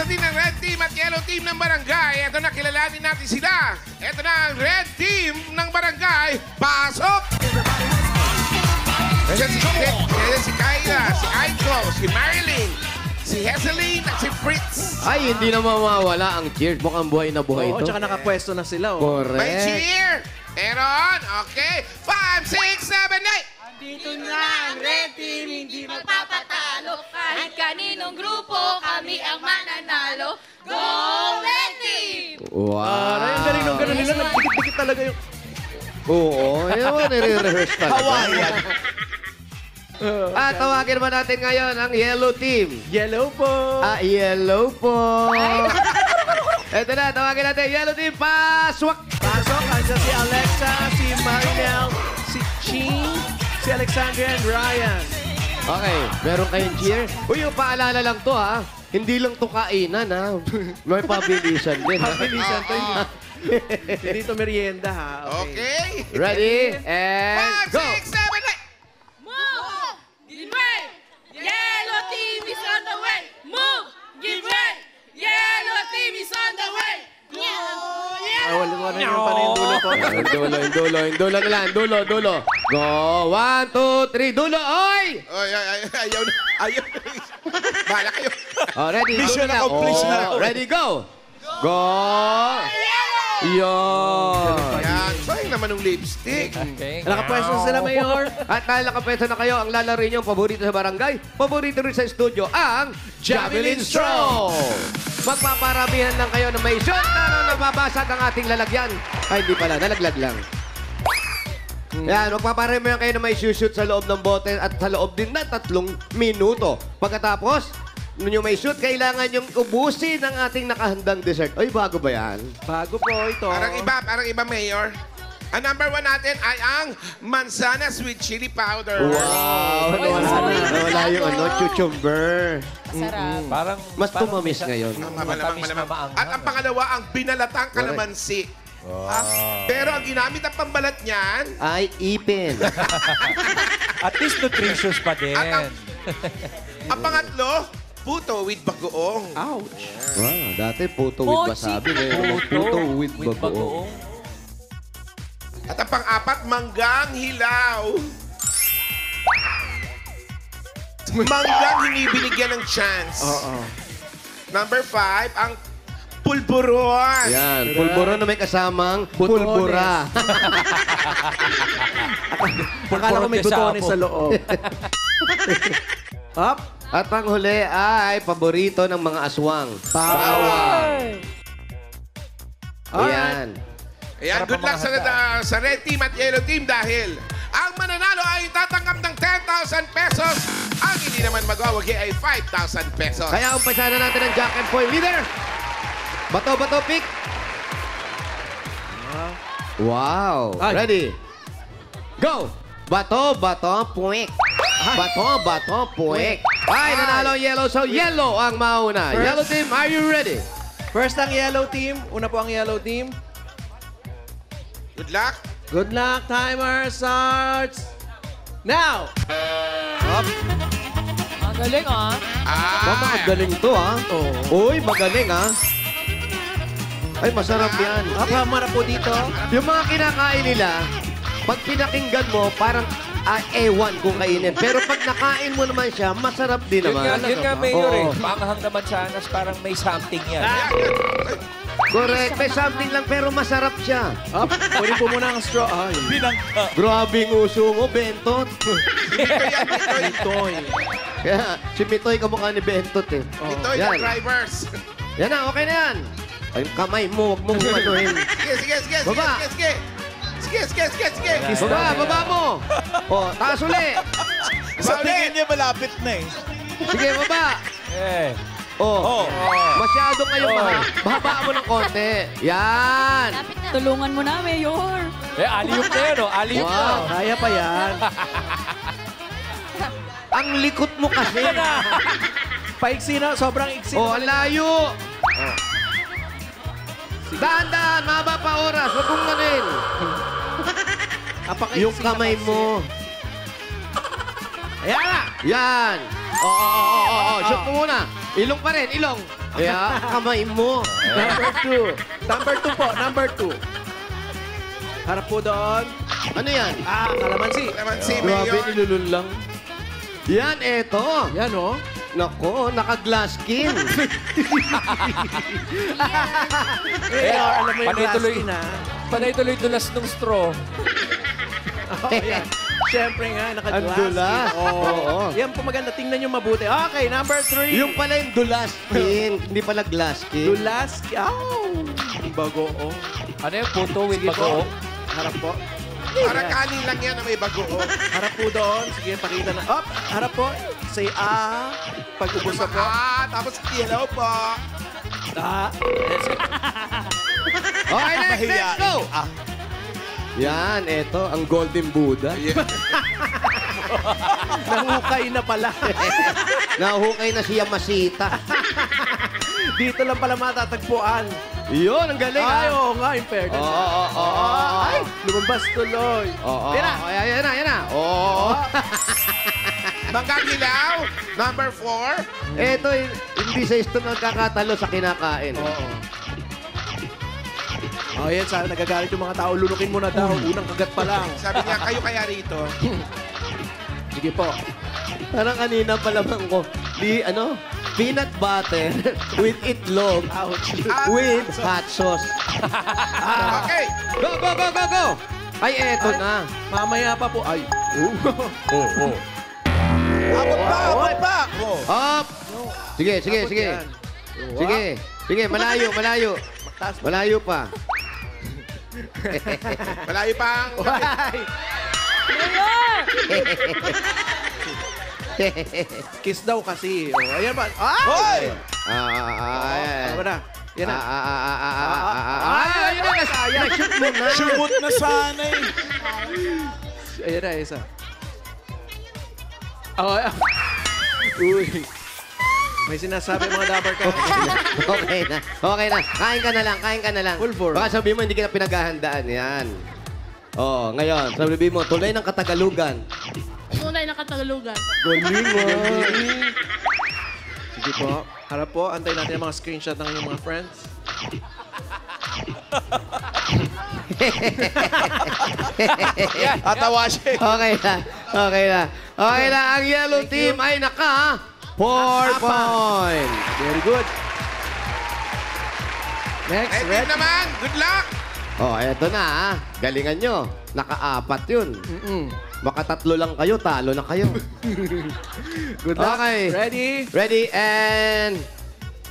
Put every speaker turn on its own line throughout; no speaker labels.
sa team ng Red Team at Yellow Team ng Barangay. Ito na, kilalanin natin sila. Ito na ang Red Team ng Barangay. Pasok! Nandiyan si Kyla, si Aiko, si Marilyn, si Hezeline at si Fritz.
Ay, hindi na mawawala ang cheers. Mukhang buhay na buhay
Oo,
ito.
tsaka nakapwesto na sila. Oh.
Correct.
May cheer! Meron! Okay. 5, 6, 7, 8!
Dito na ang Red Team, hindi magpapatalo. Kahit kaninong grupo, kami ang mananalo. Go Red Team!
Wow.
Ang galing nung gano'n nila. Nagdikit-dikit talaga yung...
Oo, yun mo, nire-rehearse talaga.
Hawaiian.
At tawagin naman natin ngayon ang Yellow Team.
Yellow po.
Yellow po. Ito na, tawagin natin Yellow Team. Paswak!
Pasok, andyan si Alexa, si Marinel, si Ching, si Alexandria and Ryan.
Okay, meron kayong cheer. Uy, yung paalala lang to ha. Hindi lang to kainan ha. May pabilisan din ha.
Pabilisan to. Hindi to merienda ha.
Okay.
Ready? And
5,
go!
6, 7, 8!
Move! Give way! Yellow Team is on the way! Move! Give way! Yellow Team is on the way! Go!
Wala yung panay dulo to.
Yung dulo na lang. Dulo. Go! 1, 2, 3, dulo! Oy!
Ay, ayaw na. Ayaw na. Bahala kayo.
Oh, ready?
Mission
Dulo
accomplished na.
Ready, go! Go! Yon!
Yan. Sayang naman ng lipstick.
Nakapwesto na sila, Mayor.
At dahil nakapwesto na kayo, ang lalaroin niyong paborito sa barangay, paborito rin sa studio, ang Javelin Straw! Magpaparamihan lang kayo na may shot na nababasag ang ating lalagyan. Ay, hindi pala. Nalaglag lang. Yan, magpaparamihan kayo na may shoot sa loob ng bote at sa loob din na 3 minuto. Pagkatapos, nung may shoot, kailangan yung ubusin ng ating nakahandang dessert. Ay, bago ba yan?
Bago po ito.
Parang iba, Mayor. Ang number 1 natin ay ang mansanas with chili powder.
Wow! Nawala yung cucumber.
Sarap.
Parang
Mas tumamis ngayon.
Malamang. At ang pangalawa, ang binalatang kalamansi. Pero ang ginamit ang pambalat niyan,
Ay, ipin.
at least nutritious pa din.
at ang pangatlo, puto with bagoong.
Ouch.
Wow, dati puto with wasabi. Ngayon, puto with bagoong.
At ang pang-apat, manggang hilaw. Manggang hindi binigyan ng chance.
Oo.
Number 5, ang pulburon.
Yan, pulbura na may kasamang pulbura.
Akala ko may butones sa loob. Up.
At panghuli ay paborito ng mga aswang. Bawang. Ayan.
Ayan, good luck sa Red Team at Yellow Team dahil ang mananalo ay tatanggap ng 10,000 pesos. Ang hindi naman magwawagi ay 5,000 pesos.
Kaya umpisa na natin ang Jack and Foil leader. Bato, pick. Wow.
Ay.
Ready? Go! Bato, puwek. Bato, puwek. Ay, nanalo ang yellow. So, yellow ang mauna.
First.
Yellow team, are you ready?
First ang yellow team. Una po ang yellow team.
Good luck.
Good luck. Timer starts now. Up.
Magaling ah.
Magaling to, ha? Uy, magaling, ha? Ay, masarap yan.
Up, hamara po dito.
Yung mga kinakain nila, pag pinakinggan mo, parang ewan kung kainin. Pero pag nakain mo naman siya, masarap din
Yun
naman.
nga, Mayor
Oo.
eh. Panghang naman sanas, parang may something yan.
Correct. May something lang pero masarap siya.
Up. Kunin po muna ang straw. Ay.
Grabe ng uso mo, Bentot.
Itoy.
Kaya, si Mitoy kamukha ni Bentot eh.
Ito
Yan.
yung drivers.
Yan na, okay na yan. Ay, kamay mo, huwag mong anuhin.
Sige.
Baba.
Sige.
Baba mo. O, taas uli.
Sa tingin niya,
malapit na eh.
Sige, baba.
Eh.
Oh. Masyado kayo bahaba mo ng konti. Yan.
Tulungan mo na, Mayor.
Aliyup na yun, Aliyup na.
Wow.
Kaya pa yan.
Ang likot mo kasi.
Paiksi na. Sobrang iksi.
Oh, ang layo. Dahan-dahan, maba pa oras. Huwag mong ganin. Yung kamay mo.
Ayan na.
Yan. Oo. Shoot mo muna. Ilong pa rin, ilong. Kaya, kamay mo.
Number 2. Number 2 po, number 2. Harap po doon.
Ano yan?
Kalamansi.
Naman si
Grabe,
Mayor.
nilulun lang. Yan, eto.
Yan, oh.
Nako, naka-glass skin.
Alam mo yung
Panay-tuloy.
glass na.
Panay-tuloy dulas ng straw.
Oh, yan. Siyempre nga,
Ang
naka-glass
dulas.
skin. Oo.
Oo.
Yan po maganda. Tingnan nyo mabuti. Okay, number 3.
Yung pala yung dulas skin. Hindi pala glass skin.
Dulas. Ang bago, oh.
Ano yung puto with
Sige
bago?
po. Harap po.
Parang kanin lang yan na may bagoong.
Harap po doon. Sige, pakita na. Up, harap po. Say pag-ubos na po.
Tapos yellow po.
Okay, next go! Yan, eto, ang Golden Buddha.
Nahukay na pala.
Nahukay na siya Masita.
Dito lang pala matatagpuan.
Yun, ang galing,
Ay,
ha?
oo nga, in fairness.
Oo.
Ay, lumabas tuloy.
Oo.
Tira.
Yan na. Oo.
Manggang ilaw. Number 4.
Eto, hindi sa isto nagkakatalo sa kinakain.
Oo. Oh, yan, sana nagagalit yung mga tao. Lulukin mo na daw. Unang kagat pa lang.
Sabi niya, kayo kaya rito.
Sige po.
Parang kanina pa lamang ko, peanut butter with itlog
Ouch.
with hot sauce.
Okay.
Go! Ay, eto na.
Mamaya pa po. Ay.
Abot pa.
Up! Sige.
Abot yan.
Sige, malayo.
Taas mo.
Malayo pa.
Malayo pang.
Ay. Kiss daw kasi. Oh, ayan ba? Ay!
Ayan.
Ano na? Yan na.
Ayun na, na-shoot mo na.
Sumot na sana eh.
Ayan na, isa. Oh, uy. May sinasabi mga dabber ka.
Okay na. Kain ka na lang.
Full form.
Baka sabihin mo, hindi kita pinaghahandaan. Yan. Oo, ngayon, sabihin mo, tulay ng Katagalugan.
Tunay na Katagalugan.
Galing,
Sige po. Harap po. Antayin natin ang mga screenshot ng inyong mga friends.
Atawa siya eh.
Okay na. Ang yellow team ay naka 4 points.
Very good. Next,
Red
red.
team naman. Good luck.
Oh, eto na, ha. Galingan nyo. Naka-4 yun. Makatatlo lang kayo, talo na kayo.
Good luck.
Okay.
Ready?
And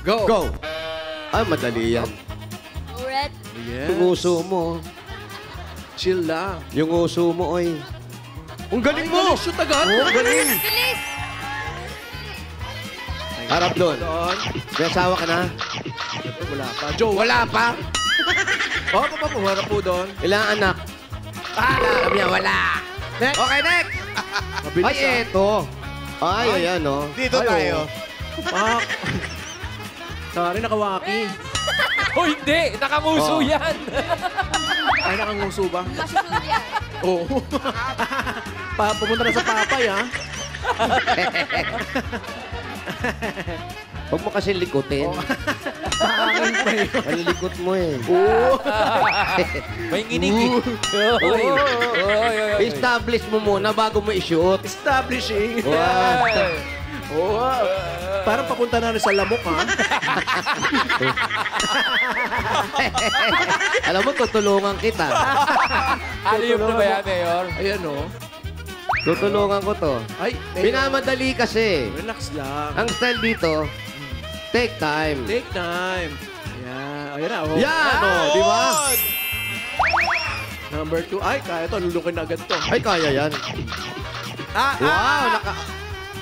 go. Ay, madali yan.
Red.
Yes.
Yung uso mo.
Chill lang.
Yung uso mo, oy. Ang galing mo!
Shoot agad.
Oh, galing.
Bilis!
Harap doon.
Doon.
May asawa ka na?
Wala pa. Joe.
Wala pa.
Oh, harap po doon.
Ilang anak? Sabi niya, wala.
Next.
Okay, next.
Mabilis
Ay, eto. Ay, ayan, oh.
Dito
Ay,
tayo.
Pak. Sorry, nakawaki.
Oh, hindi! Nakamuso
Oh.
yan!
Ay, nakanguso ba?
Masusunod yan.
Oo. Pumunta na sa papay, ha?
Huwag mo kasi likutin.
Pangin pa yun.
Ang likot mo eh.
May nginigit. Oy.
Establish mo muna bago mo i-shoot.
Establishing.
Wow.
Oo. Parang papunta na rin sa lamok, ha?
Alam mo, tutulungan kita.
Aliyop na ba yan, Mayor?
Ayan, oh.
Tutulungan ko to.
Ay,
Pinamadali kasi.
relax lang.
Ang style dito, take time.
Take time. Ayan. Ayan na, oh.
Yan, oh, di ba?
Number 2. Ay, kaya to. Lulukin na agad to.
Ay, kaya yan. Wow,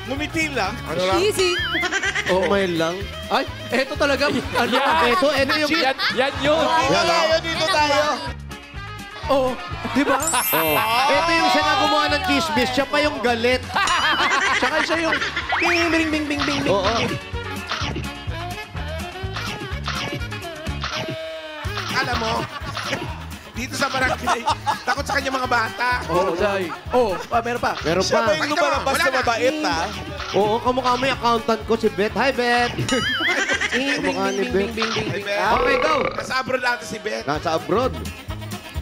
Ngumiti lang.
Easy.
Oh, may lang.
Ay, eto talaga. Ano?
Ito yung...
Yan yun!
Dito tayo, dito tayo.
Oh, di ba?
Oh. Ito yung siya na gumawa ng chismis. Siya pa yung galit.
Tsaka siya yung bing, bing, bing, bing, bing, bing.
Oo.
Alam mo, dito sa barangay, takot sa kanya mga bata.
Oh, dahil. Oh, meron pa.
Meron
Siya
pa.
ba yung lumalabas
Wala
na
na.
mabait, ha?
Oo, kamukha mo yung accountant ko, si Beth. Hi, Beth! Kamukha ni Beth.
Ay, Ben.
Okay, go!
Nasa abroad natin si Ben.
Nasa abroad.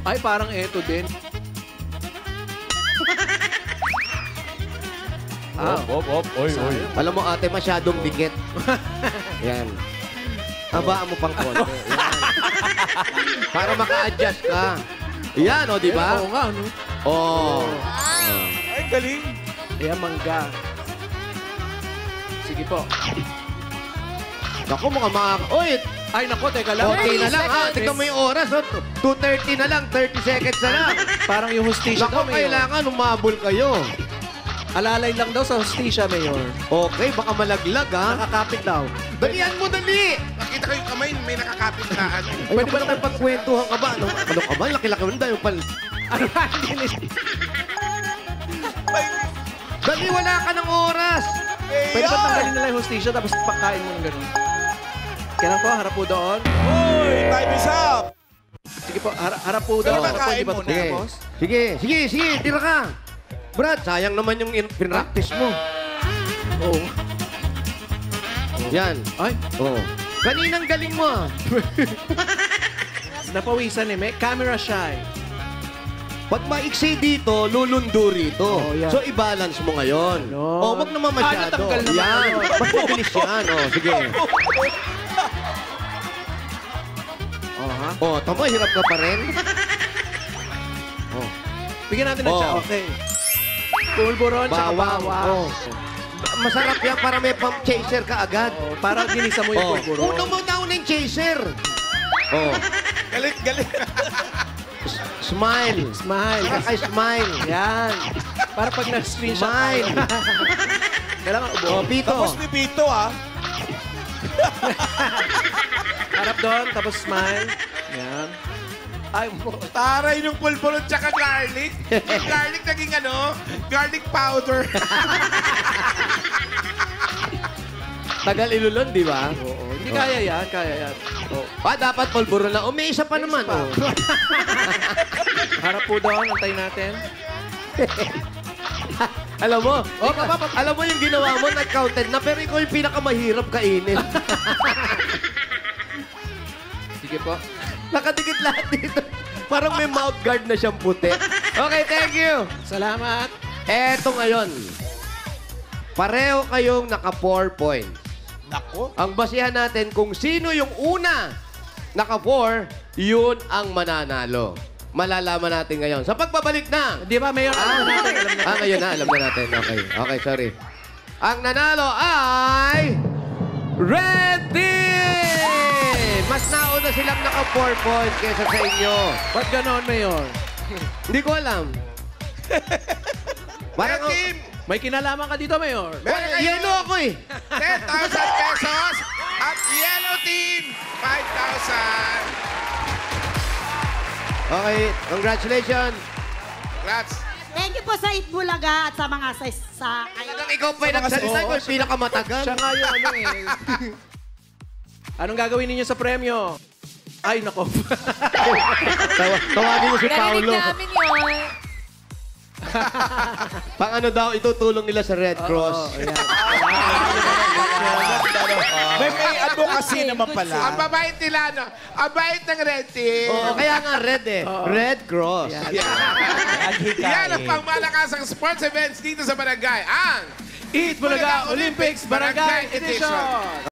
Ay, parang eto din.
Oy.
Alam mo, ate, masyadong dikit. Yan. Habaan mo pang konti. Yan. Para maka-adjust ka. Yan, o, di ba?
Oo nga, no?
Oo.
Ay, galing.
Ayan, mangga. Sige po.
Naku, mukhang Uy,
Ay, nako, teka lang.
konti na lang, ha?
30
Tignan mo yung oras, oh. 2:30 na lang, 30 seconds na lang.
Parang yung hostisya
Naku,
daw, Mayor.
kailangan umabol kayo.
Alalay lang daw sa hostisya, Mayor.
Okay, baka malaglag, ha?
Nakakapit daw.
Dalian mo, dali!
Nakita ko yung kamay, may nakakapit na ano.
Ay, pwede ba naman pagkwentuhan ka ba? Ano ka ba? Laki-laki mo na dahil pal...
Ano ba? Hindi.
Dali, wala ka ng oras!
Pwede ba tanggalin nila yung hostisya tapos pakain mo ng ganun? Kaya lang po, harap po doon.
Uy, time is up.
Sige po, harap po doon.
Pero
Harap po,
pakain
di ba
mo
ito
na.
tapos?
Sige, tira ka! Brad, sayang naman yung pinractice mo.
Oo.
Yan.
Ay,
Oo. Kaninang galing mo, ah.
napawisan eh. May camera shy.
Pag maiksi dito, lulundo rito.
Oh, yan.
So, i-balance mo ngayon.
Ganon.
O, wag naman masyado.
natanggal naman.
Yan. Mas mabilis yan. O, sige.
Ha?
O, tama, hirap ka pa rin. O,
Bigyan natin ng
Oh.
siya. Okay. Pulburon, tsaka
bawang.
bawang.
O. Masarap yan para may pump chaser ka agad.
Oh, para ginisa mo yung
O,
pulburon.
uno mo daw ng chaser. O,
Galit.
smile.
Smile.
Kaka-smile.
Yan. Para pag na-screenshot
Smile.
Kailangan ubo.
O, Pito.
Tapos ni Pito, ah.
Harap doon, tapos smile. Yan. Ay,
Taray ng pulburon tsaka garlic. Yung garlic naging ano, garlic powder.
Tagal ilulon, di ba?
oo. Hindi kaya yan, kaya yan. Oh.
Dapat pulburo na. O, may isa pa naman.
pa.
O.
Harap po doon, antayin natin.
Alam mo, alam mo yung ginawa mo, nag-counted na, pero ikaw yung pinakamahirap kainin.
Sige po.
Nakadikit lahat dito. Parang may mouth guard na siyang puti. Okay, thank you.
Salamat.
Eto ngayon. Pareho kayong naka 4 points.
Nako.
Ang basihan natin kung sino yung una naka 4, yun ang mananalo. Malalaman natin ngayon. Sa pagbabalik na.
Di ba, Mayor? Alam na natin, alam na.
Ngayon na, alam na natin. Okay, sorry. Ang nanalo ay... Red Team! Mas nauna silang naka 4 points kaysa sa inyo.
Ba't ganon, Mayor?
Hindi ko alam.
Red team,
May kinalaman ka dito, Mayor.
meron kayo
Yelo ako eh.
10,000 pesos. At yellow team, 5,000.
Okay, congratulations.
Congrats.
Thank you po sa Itbulaga at sa mga sa
Talagang ikaw pa yung nagsalita ko, yung pinakamatagal.
Siya nga yung ano eh. Anong gagawin ninyo sa premyo? Ay, nako.
Tawagin mo si
Narinig
Paolo.
namin yun.
Pang ano daw, itutulong nila sa Red Cross.
Oo, ayan.
May advocacy naman
Ang
pala.
babait nila, no? Ang bait ng red team.
Oo, kaya nga red eh. Red Cross.
Yan ang pangmalakasang sports events dito sa Barangay. Ang
Eat Bulaga Olympics Barangay Edition!